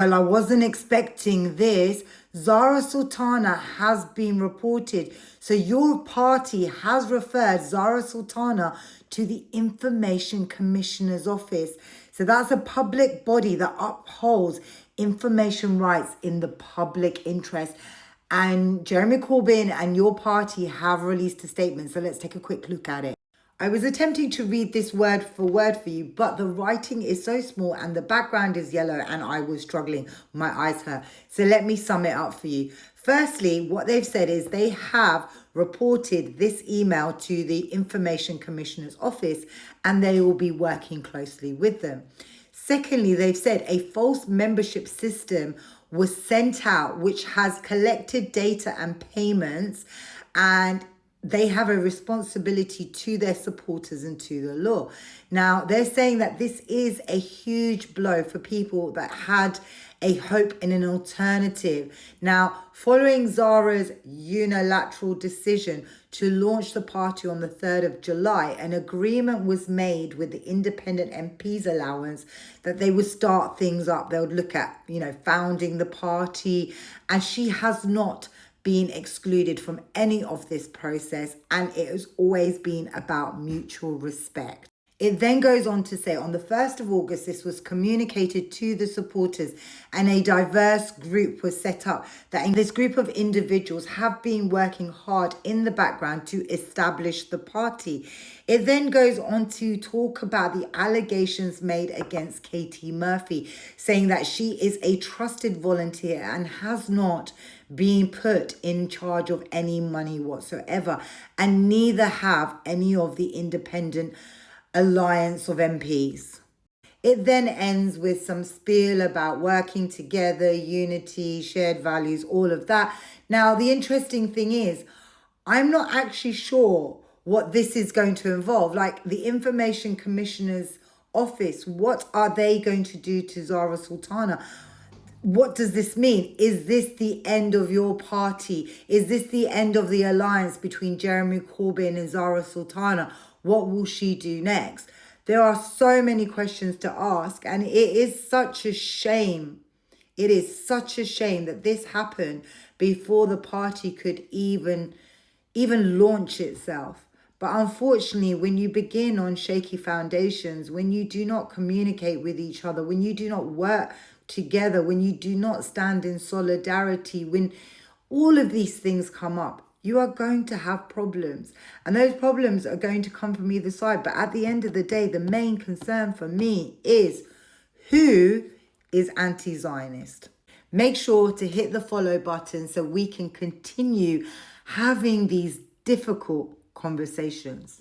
Well, I wasn't expecting this. Zahra Sultana has been reported. So your party has referred Zahra Sultana to the Information Commissioner's Office. So that's a public body that upholds information rights in the public interest. And Jeremy Corbyn and your party have released a statement. So let's take a quick look at it. I was attempting to read this word for word for you, but the writing is so small and the background is yellow and I was struggling. My eyes hurt. So let me sum it up for you. Firstly, what they've said is they have reported this email to the Information Commissioner's Office and they will be working closely with them. Secondly, they've said a false membership system was sent out which has collected data and payments, and they have a responsibility to their supporters and to the law. Now, they're saying that this is a huge blow for people that had a hope in an alternative. Now, following Zahra's unilateral decision to launch the party on the 3rd of July, an agreement was made with the independent MPs allowance that they would start things up. They would look at, founding the party, and she has not been excluded from any of this process, and it has always been about mutual respect. It then goes on to say on the 1st of August, this was communicated to the supporters and a diverse group was set up. That in this group of individuals have been working hard in the background to establish the party. It then goes on to talk about the allegations made against Katie Murphy, saying that she is a trusted volunteer and has not been put in charge of any money whatsoever, and neither have any of the independent alliance of MPs. It then ends with some spiel about working together, unity, shared values, all of that. Now, the interesting thing is, I'm not actually sure what this is going to involve. Like the Information Commissioner's Office, what are they going to do to Zahra Sultana? What does this mean? Is this the end of your party? Is this the end of the alliance between Jeremy Corbyn and Zahra Sultana? What will she do next? There are so many questions to ask, and it is such a shame. It is such a shame that this happened before the party could even launch itself. But unfortunately, when you begin on shaky foundations, when you do not communicate with each other, when you do not work together, when you do not stand in solidarity, when all of these things come up, you are going to have problems. And those problems are going to come from either side. But at the end of the day, the main concern for me is who is anti-Zionist. Make sure to hit the follow button so we can continue having these difficult conversations.